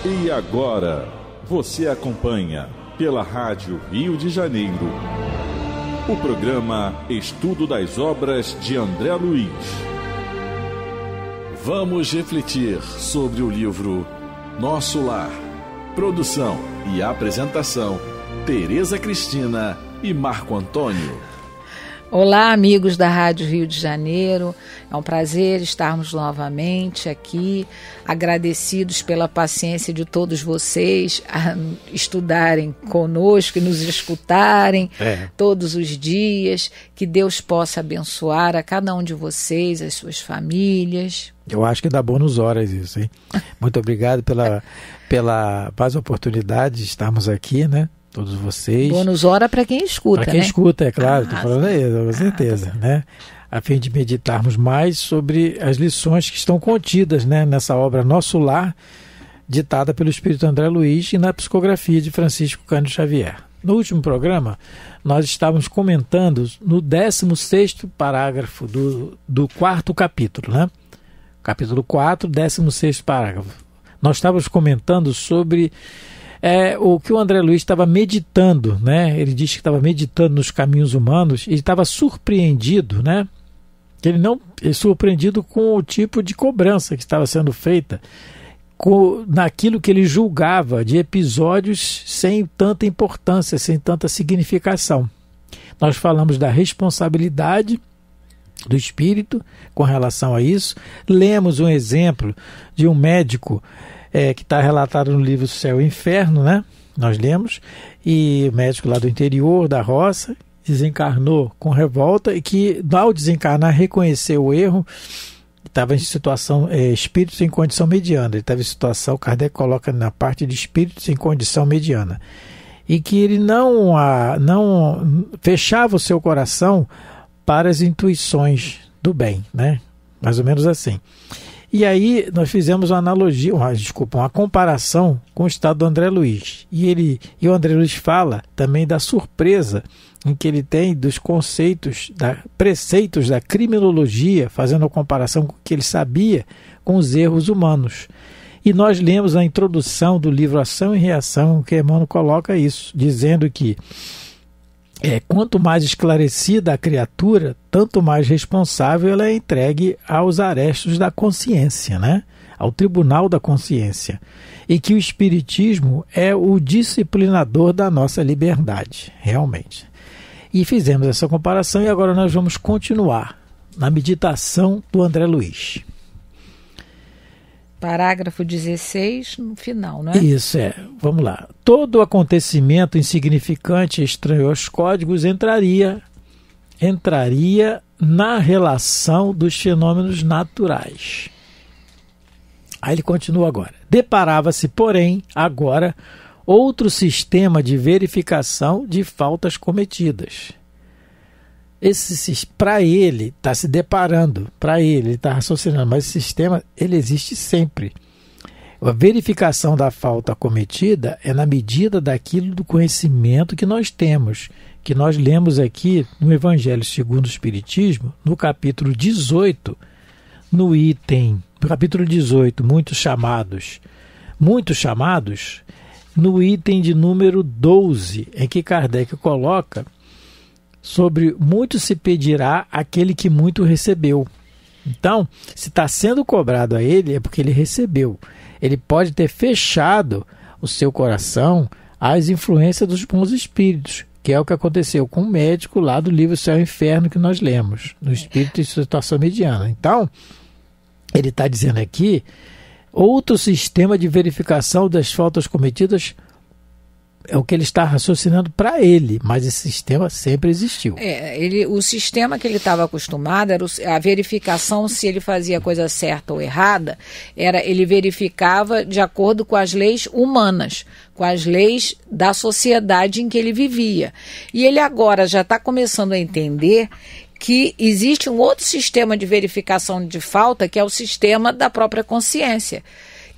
E agora, você acompanha pela Rádio Rio de Janeiro o programa Estudo das Obras de André Luiz. Vamos refletir sobre o livro Nosso Lar. Produção e apresentação, Tereza Cristina e Marco Antônio. Olá, amigos da Rádio Rio de Janeiro. É um prazer estarmos novamente aqui, agradecidos pela paciência de todos vocês a estudarem conosco e nos escutarem todos os dias. Que Deus possa abençoar a cada um de vocês, as suas famílias. Eu acho que dá bônus horas isso, hein? Muito obrigado pela mais oportunidade de estarmos aqui, né? Todos vocês. Bônus hora para quem escuta, Para quem escuta, é claro, estou falando aí, com certeza, tá né? A fim de meditarmos mais sobre as lições que estão contidas, né, nessa obra Nosso Lar, ditada pelo Espírito André Luiz e na psicografia de Francisco Cândido Xavier. No último programa, nós estávamos comentando no 16º parágrafo do 4º capítulo, né? Capítulo 4, 16º parágrafo. Nós estávamos comentando sobre o que o André Luiz estava meditando, né? Ele disse que estava meditando nos caminhos humanos e estava surpreendido, né? Surpreendido com o tipo de cobrança que estava sendo feita naquilo que ele julgava de episódios sem tanta importância, sem tanta significação. Nós falamos da responsabilidade do espírito com relação a isso. Lemos um exemplo de um médico que está relatado no livro Céu e Inferno, né? Nós lemos, e o médico lá do interior, da roça, desencarnou com revolta e que, ao desencarnar, reconheceu o erro, estava em situação, espíritos em condição mediana, ele estava em situação, Kardec coloca na parte de espíritos em condição mediana, e que ele não fechava o seu coração para as intuições do bem, né? Mais ou menos assim. E aí nós fizemos uma comparação com o estado do André Luiz. E o André Luiz fala também da surpresa em que ele tem dos preceitos da criminologia, fazendo a comparação com o que ele sabia com os erros humanos. E nós lemos a introdução do livro Ação e Reação, que Emmanuel coloca isso, dizendo que quanto mais esclarecida a criatura, tanto mais responsável ela é entregue aos arestos da consciência, né? Ao tribunal da consciência. E que o Espiritismo é o disciplinador da nossa liberdade, realmente. E fizemos essa comparação e agora nós vamos continuar na meditação do André Luiz. Parágrafo 16, no final, não é? Isso, vamos lá. Todo acontecimento insignificante e estranho aos códigos entraria na relação dos fenômenos naturais. Aí ele continua agora. Deparava-se, porém, agora, outro sistema de verificação de faltas cometidas. Para ele, está se deparando, ele está raciocinando, mas esse sistema ele existe sempre. A verificação da falta cometida é na medida daquilo do conhecimento que nós temos, que nós lemos aqui no Evangelho segundo o Espiritismo, no capítulo 18, no capítulo 18, muitos chamados, no item de número 12, em que Kardec coloca sobre muito se pedirá aquele que muito recebeu. Então, se está sendo cobrado a ele, é porque ele recebeu. Ele pode ter fechado o seu coração às influências dos bons espíritos, que é o que aconteceu com o médico lá do livro Céu e Inferno que nós lemos, no espírito em situação mediana. Então, ele está dizendo aqui, outro sistema de verificação das faltas cometidas é o que ele está raciocinando para ele, mas esse sistema sempre existiu. O sistema que ele estava acostumado era a verificação se ele fazia a coisa certa ou errada, ele verificava de acordo com as leis humanas, com as leis da sociedade em que ele vivia. E ele agora já está começando a entender que existe um outro sistema de verificação de falta, que é o sistema da própria consciência,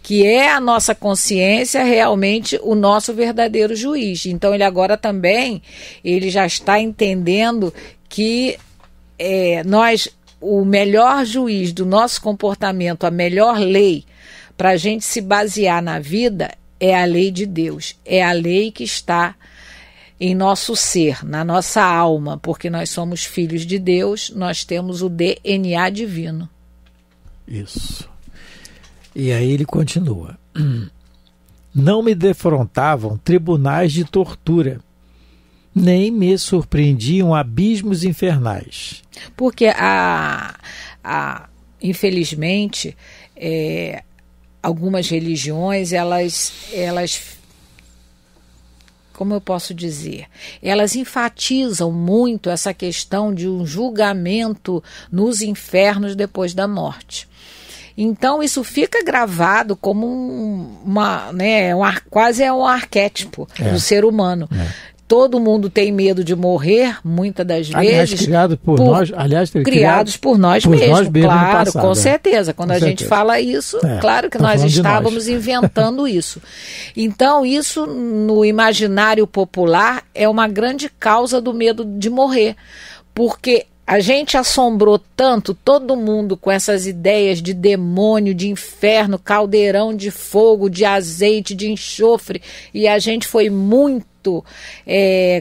que é a nossa consciência realmente o nosso verdadeiro juiz. Então ele agora também, ele já está entendendo que o melhor juiz do nosso comportamento, a melhor lei para a gente se basear na vida é a lei de Deus, é a lei que está em nosso ser, na nossa alma, porque nós somos filhos de Deus, nós temos o DNA divino. Isso. E aí ele continua. Não me defrontavam tribunais de tortura, nem me surpreendiam abismos infernais. Porque, infelizmente, algumas religiões, elas, como eu posso dizer, elas enfatizam muito essa questão de um julgamento nos infernos depois da morte. Então, isso fica gravado como quase um arquétipo do ser humano. Todo mundo tem medo de morrer, muitas das vezes. Criados por nós mesmos, claro, com certeza. Quando a gente fala isso, claro que nós estávamos inventando isso. Então, isso no imaginário popular é uma grande causa do medo de morrer, porque a gente assombrou tanto todo mundo com essas ideias de demônio, de inferno, caldeirão de fogo, de azeite, de enxofre, e a gente foi muito,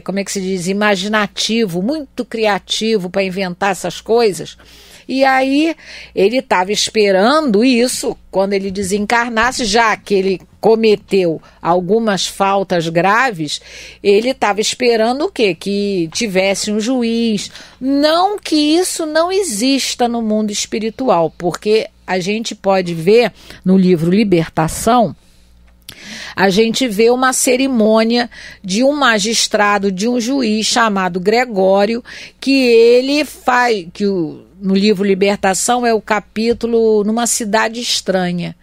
como é que se diz, imaginativo, muito criativo para inventar essas coisas. E aí ele estava esperando isso quando ele desencarnasse, já que ele cometeu algumas faltas graves, ele estava esperando o quê? Que tivesse um juiz. Não que isso não exista no mundo espiritual, porque a gente pode ver no livro Libertação, a gente vê uma cerimônia de um magistrado, de um juiz chamado Gregório, que ele faz, no livro Libertação é o capítulo Numa Cidade Estranha.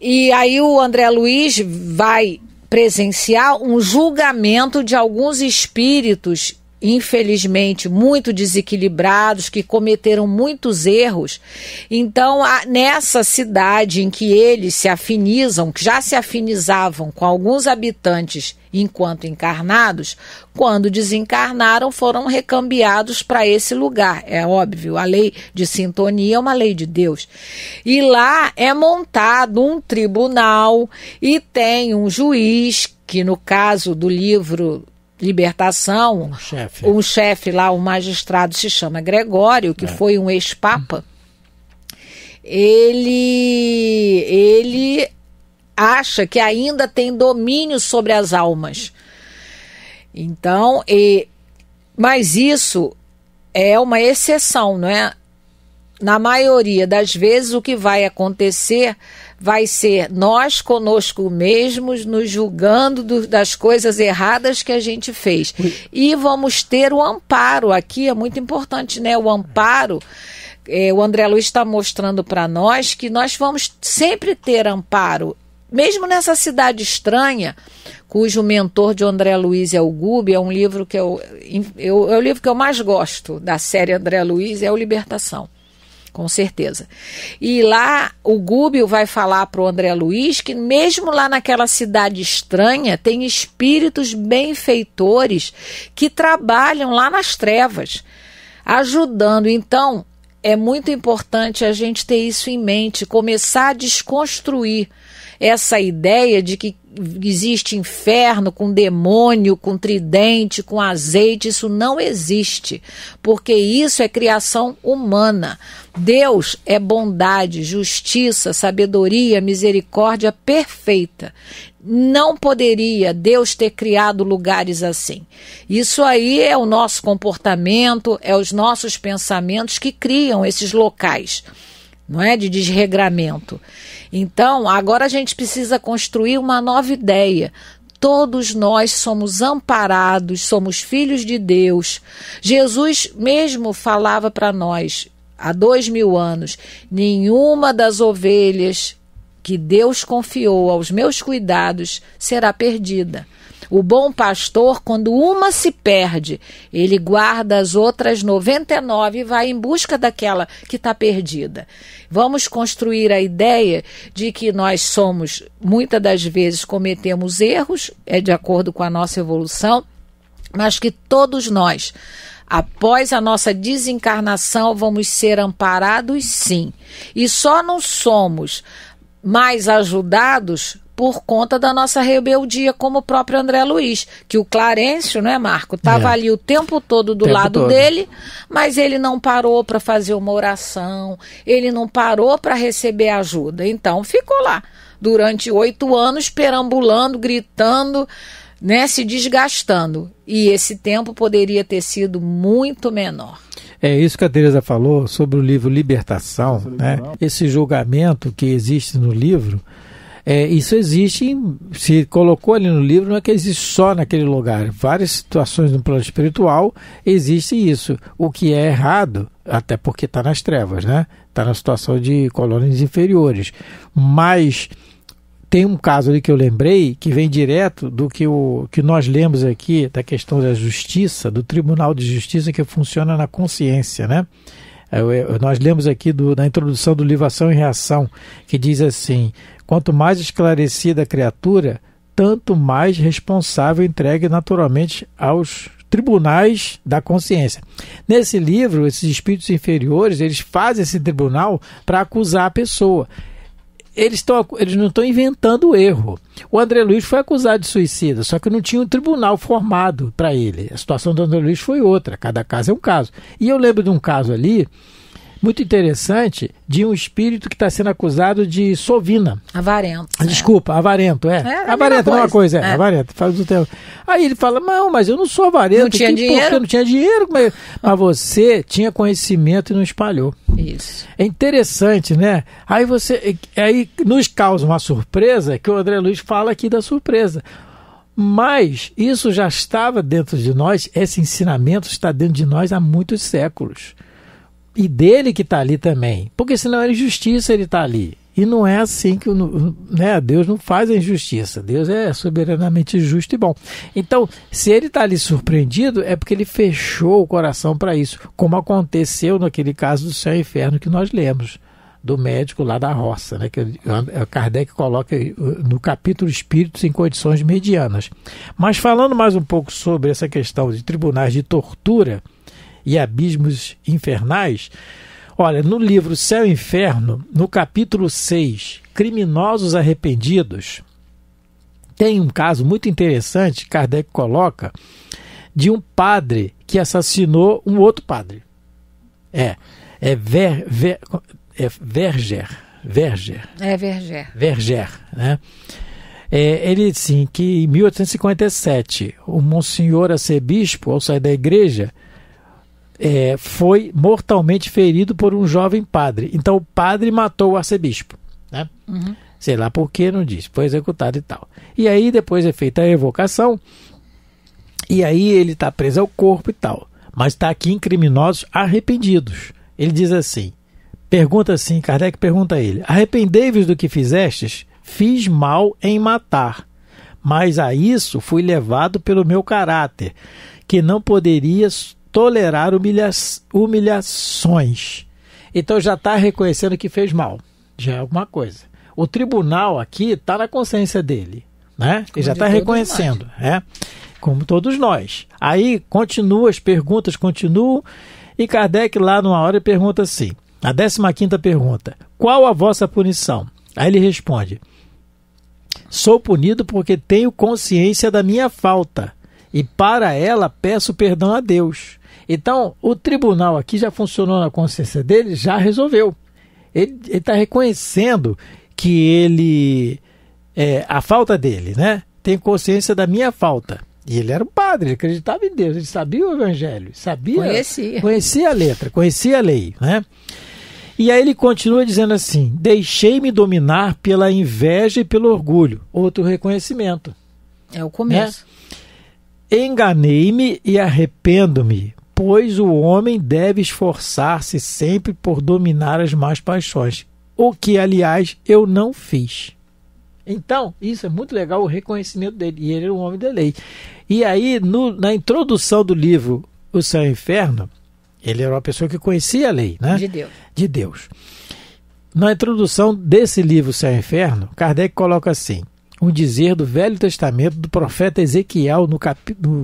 E aí o André Luiz vai presenciar um julgamento de alguns espíritos, infelizmente, muito desequilibrados, que cometeram muitos erros. Então, nessa cidade em que eles se afinizam, que já se afinizavam com alguns habitantes enquanto encarnados, quando desencarnaram, foram recambiados para esse lugar. É óbvio, a lei de sintonia é uma lei de Deus. E lá é montado um tribunal e tem um juiz, que no caso do livro Libertação, um chefe lá, um magistrado, se chama Gregório, que foi um ex-papa. Ele acha que ainda tem domínio sobre as almas. Então, mas isso é uma exceção, não é? Na maioria das vezes, o que vai acontecer vai ser nós conosco mesmos nos julgando das coisas erradas que a gente fez. E vamos ter o amparo. Aqui é muito importante, né? O amparo, o André Luiz está mostrando para nós que nós vamos sempre ter amparo. Mesmo nessa cidade estranha, cujo mentor de André Luiz é o Gubi, é um livro que é o livro que eu mais gosto da série André Luiz, é o Libertação. Com certeza. E lá o Gubi vai falar para o André Luiz que mesmo lá naquela cidade estranha tem espíritos benfeitores que trabalham lá nas trevas, ajudando. Então é muito importante a gente ter isso em mente, começar a desconstruir essa ideia de que existe inferno com demônio, com tridente, com azeite. Isso não existe, porque isso é criação humana. Deus é bondade, justiça, sabedoria, misericórdia perfeita. Não poderia Deus ter criado lugares assim. Isso aí é o nosso comportamento, é os nossos pensamentos que criam esses locais, não é, de desregramento. Então, agora a gente precisa construir uma nova ideia. Todos nós somos amparados, somos filhos de Deus. Jesus mesmo falava para nós, há 2000 anos, nenhuma das ovelhas que Deus confiou aos meus cuidados será perdida. O bom pastor, quando uma se perde, ele guarda as outras 99 e vai em busca daquela que está perdida. Vamos construir a ideia de que nós somos, muitas das vezes cometemos erros, é de acordo com a nossa evolução, mas que todos nós, após a nossa desencarnação, vamos ser amparados, sim. E só não somos mais ajudados por conta da nossa rebeldia, como o próprio André Luiz, que o Clarencio, não é, Marco, estava ali o tempo todo do lado dele, mas ele não parou para fazer uma oração, ele não parou para receber ajuda. Então, ficou lá durante 8 anos, perambulando, gritando, né, se desgastando. E esse tempo poderia ter sido muito menor. É isso que a Tereza falou sobre o livro Libertação, né? Esse julgamento que existe no livro, isso existe, se colocou ali no livro, não é que existe só naquele lugar. Várias situações no plano espiritual existe isso. O que é errado, até porque está nas trevas, né? Está na situação de colônias inferiores. Mas tem um caso ali que eu lembrei, que vem direto do que nós lemos aqui, da questão da justiça, do Tribunal de Justiça que funciona na consciência, né? Nós lemos aqui na introdução do livro Ação e Reação, que diz assim: quanto mais esclarecida a criatura, tanto mais responsável entregue naturalmente aos tribunais da consciência. Nesse livro, esses espíritos inferiores, eles fazem esse tribunal para acusar a pessoa. Eles não estão inventando o erro. O André Luiz foi acusado de suicida, só que não tinha um tribunal formado para ele. A situação do André Luiz foi outra, cada caso é um caso. E eu lembro de um caso ali, muito interessante, de um espírito que está sendo acusado de sovina. Avarento. Desculpa, avarento, avarento é uma coisa, avarento, faz do tempo. Aí ele fala, não, mas eu não sou avarento. Não tinha dinheiro? Porque não tinha dinheiro. Mas você tinha conhecimento e não espalhou. Isso. É interessante, né? Aí nos causa uma surpresa, que o André Luiz fala aqui da surpresa. Mas isso já estava dentro de nós, esse ensinamento está dentro de nós há muitos séculos. E dele que está ali também. Porque senão é injustiça ele está ali. E não é assim que Deus não faz a injustiça. Deus é soberanamente justo e bom. Então, se ele está ali surpreendido, é porque ele fechou o coração para isso. Como aconteceu naquele caso do céu e inferno que nós lemos, do médico lá da roça, né? Que Kardec coloca no capítulo Espíritos em Condições Medianas. Mas falando mais um pouco sobre essa questão de tribunais de tortura e abismos infernais, olha, no livro Céu e Inferno, no capítulo 6, Criminosos Arrependidos, tem um caso muito interessante, Kardec coloca, de um padre que assassinou um outro padre. Verger, né? Ele sim, que em 1857, o Monsenhor Arcebispo, ao sair da igreja, foi mortalmente ferido por um jovem padre. Então o padre matou o arcebispo, né? Uhum. Sei lá por que, não diz, foi executado e tal. E aí depois é feita a evocação, e aí ele está preso ao corpo e tal, mas está aqui em Criminosos Arrependidos. Ele diz assim, Kardec pergunta a ele: arrependei-vos do que fizestes? Fiz mal em matar, mas a isso fui levado pelo meu caráter, que não poderia tolerar humilhações. Então já está reconhecendo que fez mal, já é alguma coisa. O tribunal aqui está na consciência dele, né? Ele já está reconhecendo, como todos nós. Aí continua, as perguntas continuam, e Kardec lá numa hora pergunta assim, a 15ª pergunta: qual a vossa punição? Aí ele responde: sou punido porque tenho consciência da minha falta, e para ela peço perdão a Deus. Então, o tribunal aqui já funcionou na consciência dele, já resolveu. Ele está reconhecendo que a falta dele, né? Tem consciência da minha falta. E ele era um padre, ele acreditava em Deus, ele sabia o evangelho, conhecia a letra, conhecia a lei, né? E aí ele continua dizendo assim: deixei-me dominar pela inveja e pelo orgulho. Outro reconhecimento. É o começo. Né? Enganei-me e arrependo-me, pois o homem deve esforçar-se sempre por dominar as más paixões, o que, aliás, eu não fiz. Então, isso é muito legal, o reconhecimento dele, e ele era um homem da lei. E aí, na introdução do livro O Céu e o Inferno, ele era uma pessoa que conhecia a lei, né? De Deus. Na introdução desse livro O Céu e o Inferno, Kardec coloca assim: um dizer do Velho Testamento do profeta Ezequiel, no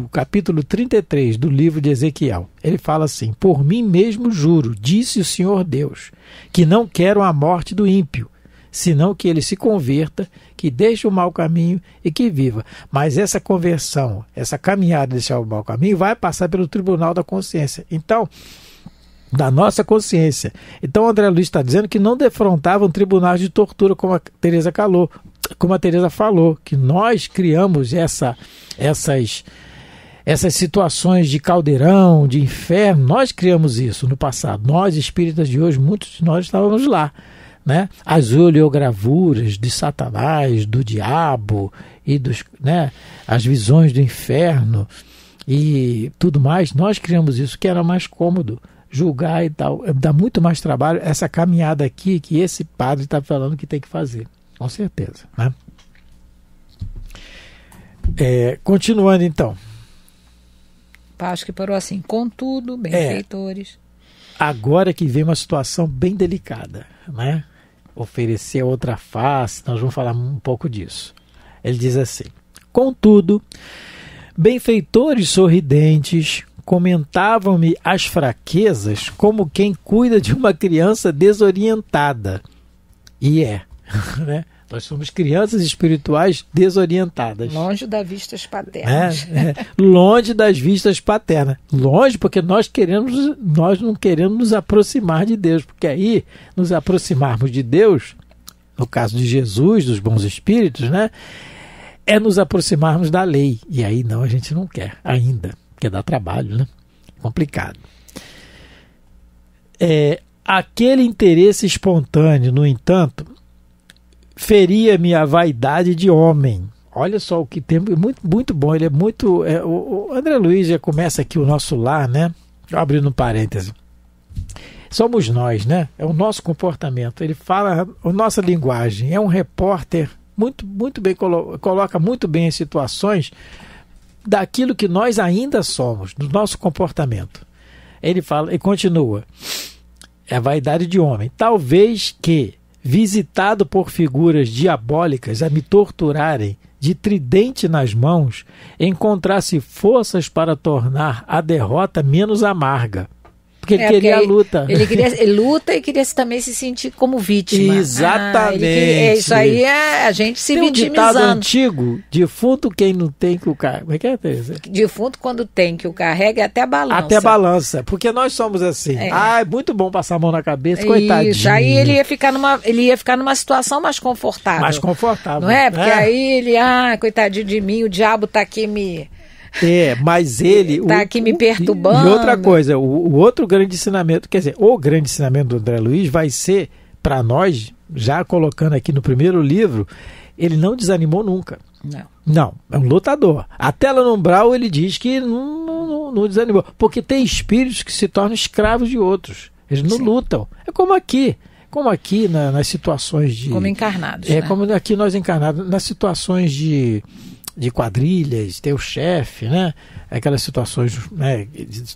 capítulo 33 do livro de Ezequiel. Ele fala assim: por mim mesmo juro, disse o Senhor Deus, que não quero a morte do ímpio, senão que ele se converta, que deixe o mau caminho e que viva. Mas essa conversão, essa caminhada de deixar o mau caminho, vai passar pelo tribunal da consciência. Então, da nossa consciência. Então, o André Luiz está dizendo que não defrontavam tribunais de tortura, como a Teresa falou, que nós criamos essas situações de caldeirão, de inferno. Nós criamos isso no passado. Nós, espíritas de hoje, muitos de nós estávamos lá, né? As oleogravuras de Satanás, do diabo e as visões do inferno e tudo mais. Nós criamos isso, que era mais cômodo julgar e tal. Dá muito mais trabalho essa caminhada aqui que esse padre está falando que tem que fazer, com certeza, né? Continuando então. Acho que parou assim. Contudo, benfeitores. Agora que vem uma situação bem delicada, né? Oferecer outra face, nós vamos falar um pouco disso. Ele diz assim: contudo, benfeitores sorridentes comentavam-me as fraquezas como quem cuida de uma criança desorientada. E né? Nós somos crianças espirituais desorientadas. Longe das vistas paternas. Longe das vistas paternas. Longe porque nós não queremos nos aproximar de Deus. Porque aí, nos aproximarmos de Deus, no caso de Jesus, dos bons espíritos, né, é nos aproximarmos da lei. E aí não, a gente não quer ainda. Porque dá trabalho, né? Complicado. Aquele interesse espontâneo, no entanto, feria-me a vaidade de homem. Olha só o que tem, muito, muito bom. Ele é muito. O André Luiz já começa aqui o nosso lar, né? Abrindo um parêntese. Somos nós, né? É o nosso comportamento. Ele fala a nossa linguagem. É um repórter muito, muito bem, coloca muito bem as situações daquilo que nós ainda somos, do nosso comportamento. Ele fala e continua: é a vaidade de homem. Talvez que, visitado por figuras diabólicas a me torturarem de tridente nas mãos, encontrasse forças para tornar a derrota menos amarga. Porque ele queria a luta. Ele luta e queria também se sentir como vítima. Exatamente. Isso aí é a gente se vitimizando. Tem um ditado antigo: defunto quem não tem que o carrega. Como é que é, Teresa? Defunto quando tem que o carrega até balança. Até balança. Porque nós somos assim. É muito bom passar a mão na cabeça, coitadinho. Isso, aí ele ia ficar numa situação mais confortável. Mais confortável. Não é? Porque aí ele, coitadinho de mim, o diabo tá aqui mas ele... Está aqui me perturbando. E outra coisa, o outro grande ensinamento, quer dizer, o grande ensinamento do André Luiz vai ser, para nós, já colocando aqui no primeiro livro, ele não desanimou nunca. Não, é um lutador. Até lá no umbral ele diz que não desanimou, porque tem espíritos que se tornam escravos de outros. Eles não lutam. É como aqui nas situações de... Como encarnados. Como aqui nós encarnados, nas situações de quadrilhas, ter o chefe, né? Aquelas situações, né,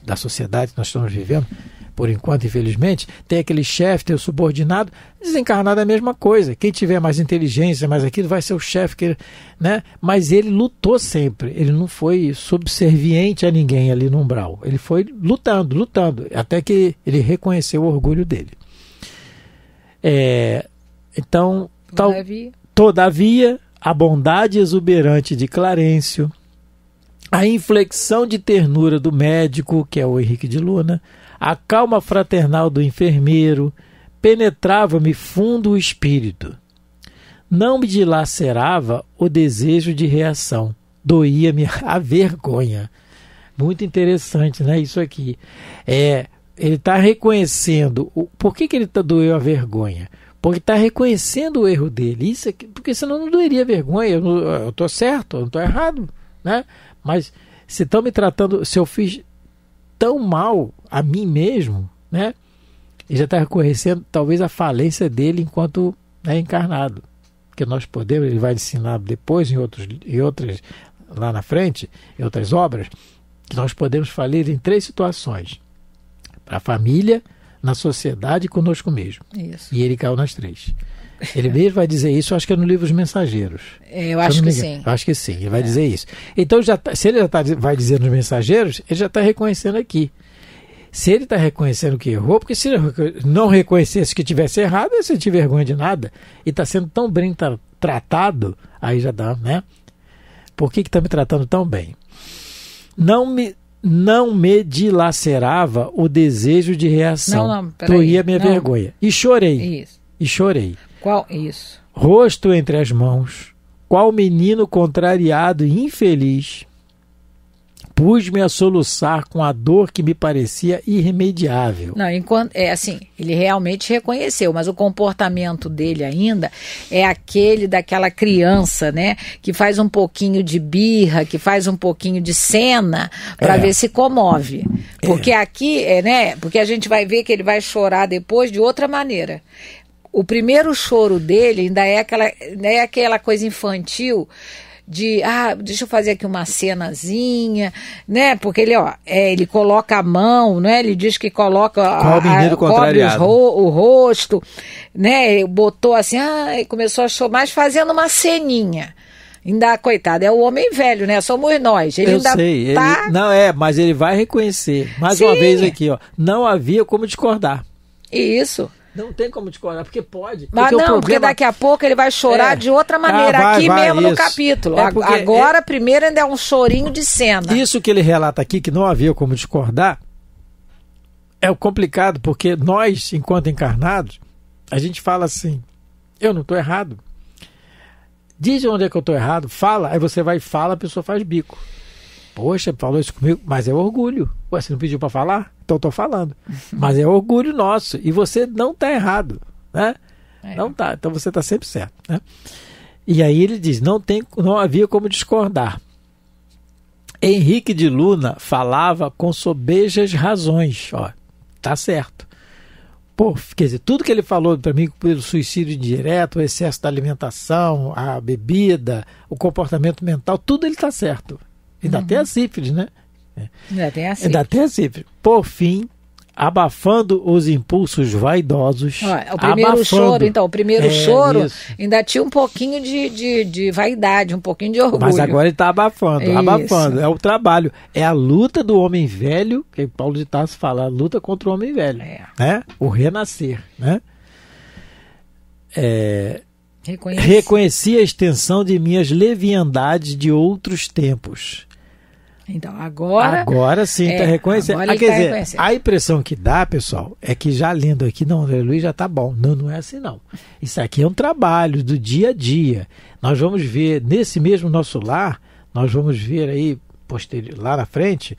da sociedade que nós estamos vivendo, por enquanto, infelizmente, tem aquele chefe, tem o subordinado. Desencarnado é a mesma coisa. Quem tiver mais inteligência, mais aquilo, vai ser o chefe, né? Mas ele lutou sempre. Ele não foi subserviente a ninguém ali no umbral. Ele foi lutando, até que ele reconheceu o orgulho dele. Então, todavia, a bondade exuberante de Clarencio, a inflexão de ternura do médico, que é o Henrique de Luna, a calma fraternal do enfermeiro, penetrava-me fundo o espírito. Não me dilacerava o desejo de reação, doía-me a vergonha. Muito interessante, né? Isso aqui. Ele está reconhecendo. Por que ele doeu a vergonha? Porque está reconhecendo o erro dele. Isso aqui, porque senão não doeria vergonha. Eu estou certo, eu não estou errado, né? Mas se estão me tratando, se eu fiz tão mal a mim mesmo, né? Ele já está reconhecendo talvez a falência dele enquanto encarnado. Que nós podemos, ele vai ensinar depois em outras lá na frente, em outras obras, que nós podemos falir em 3 situações: para a família, na sociedade e conosco mesmo. Isso. E ele caiu nas 3. Ele mesmo vai dizer isso, acho que é no livro Os Mensageiros. Eu acho que sim. Eu acho que sim, ele vai dizer isso. Então, se ele vai dizer nos Mensageiros, ele já está reconhecendo aqui. Se ele está reconhecendo que errou, porque se ele não reconhecesse que tivesse errado, ele não sentia vergonha de nada. E está sendo tão bem tratado, aí já dá, né? Por que está me tratando tão bem? Não me dilacerava o desejo de reação. Doía minha vergonha. E chorei. Isso. E chorei. Qual? Isso. Rosto entre as mãos, qual menino contrariado e infeliz, pus-me a soluçar com a dor que me parecia irremediável. Não, enquanto ele realmente reconheceu, mas o comportamento dele ainda é aquele daquela criança, né, que faz um pouquinho de birra, que faz um pouquinho de cena para ver se comove. Porque aqui, porque a gente vai ver que ele vai chorar depois de outra maneira. O primeiro choro dele ainda é aquela coisa infantil de, deixa eu fazer aqui uma cenazinha, né? Porque ele coloca a mão, né? Ele diz que coloca cobre o rosto, né? Botou assim, e começou a chorar, mas fazendo uma ceninha. Ainda, coitado, é o homem velho, né? Somos nós. Ele ainda sei, tá... mas ele vai reconhecer. Mais uma vez aqui, não havia como discordar. Isso. Não tem como discordar, porque pode. Mas porque daqui a pouco ele vai chorar de outra maneira, mesmo no capítulo. Agora, primeiro ainda é um chorinho de cena. Isso que ele relata aqui, que não havia como discordar, é o complicado, porque nós, enquanto encarnados, a gente fala assim, eu não estou errado. Diz onde é que eu estou errado, fala, aí você vai e fala, a pessoa faz bico. Poxa, falou isso comigo, mas é orgulho. Ué, você não pediu para falar? Então estou falando. Mas é orgulho nosso. E você não está errado, né? Não está. Então você está sempre certo, né? E aí ele diz, não havia como discordar. Henrique de Luna falava com sobejas razões. Ó, tá certo. Pô, quer dizer, tudo que ele falou para mim pelo suicídio indireto, o excesso da alimentação, a bebida, o comportamento mental, tudo ele está certo. Ainda tem a sífilis, né? Ainda tem a sífilis. Por fim, abafando os impulsos vaidosos. O primeiro choro, choro ainda tinha um pouquinho de vaidade, um pouquinho de orgulho. Mas agora ele está abafando. É o trabalho. É a luta do homem velho, que Paulo de Tarso fala, a luta contra o homem velho. Né? O renascer, né? Reconheci a extensão de minhas leviandades de outros tempos. Então, agora sim, está reconhecendo. Quer dizer, a impressão que dá, pessoal, é que já lendo aqui, não, André Luiz já está bom. Não é assim, não. Isso aqui é um trabalho do dia a dia. Nós vamos ver, nesse mesmo nosso lar, nós vamos ver aí, lá na frente,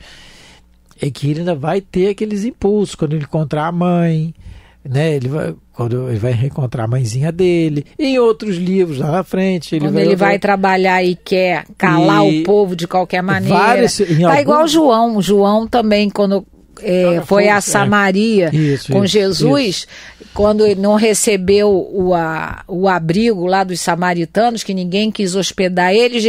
que ele ainda vai ter aqueles impulsos, quando ele encontrar a mãe, né? Quando ele vai reencontrar a mãezinha dele, em outros livros lá na frente. Quando ele vai trabalhar e quer calar o povo de qualquer maneira. Igual João. João também, quando foi a Samaria com Jesus, quando ele não recebeu o abrigo lá dos samaritanos, que ninguém quis hospedar ele,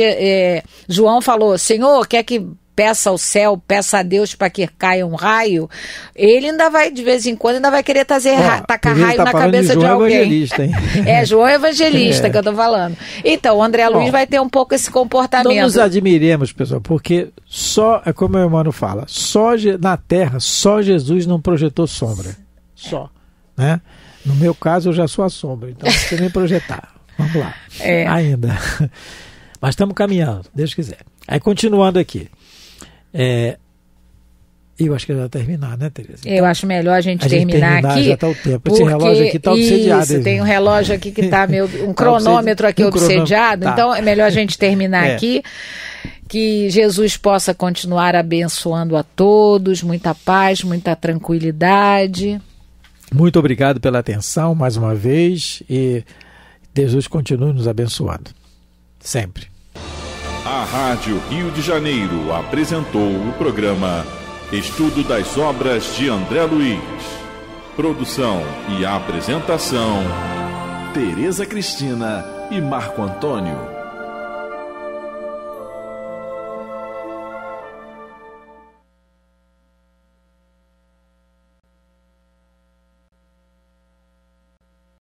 João falou, Senhor, quer que peça ao céu, peça a Deus para que caia um raio, ele ainda vai, de vez em quando, ainda vai querer tacar raio na cabeça de alguém. Evangelista, hein? João Evangelista que eu tô falando. Então, o André Luiz vai ter um pouco esse comportamento. Não nos admiremos, pessoal, porque é como meu irmão fala, na Terra, só Jesus não projetou sombra. Só. Né? No meu caso, eu já sou a sombra, então não precisa nem projetar. Vamos lá. Ainda. Mas estamos caminhando, Deus quiser. Aí, continuando aqui. Eu acho que já vai terminar, né, Tereza? Então, eu acho melhor a gente terminar aqui. Já está o tempo. Esse relógio aqui está obsediado. Isso, tem um relógio aqui que está um cronômetro aqui obsediado. Então é melhor a gente terminar aqui. Que Jesus possa continuar abençoando a todos. Muita paz, muita tranquilidade. Muito obrigado pela atenção mais uma vez. E Jesus continue nos abençoando. Sempre. A Rádio Rio de Janeiro apresentou o programa Estudo das Obras de André Luiz. Produção e apresentação, Tereza Cristina e Marco Antônio.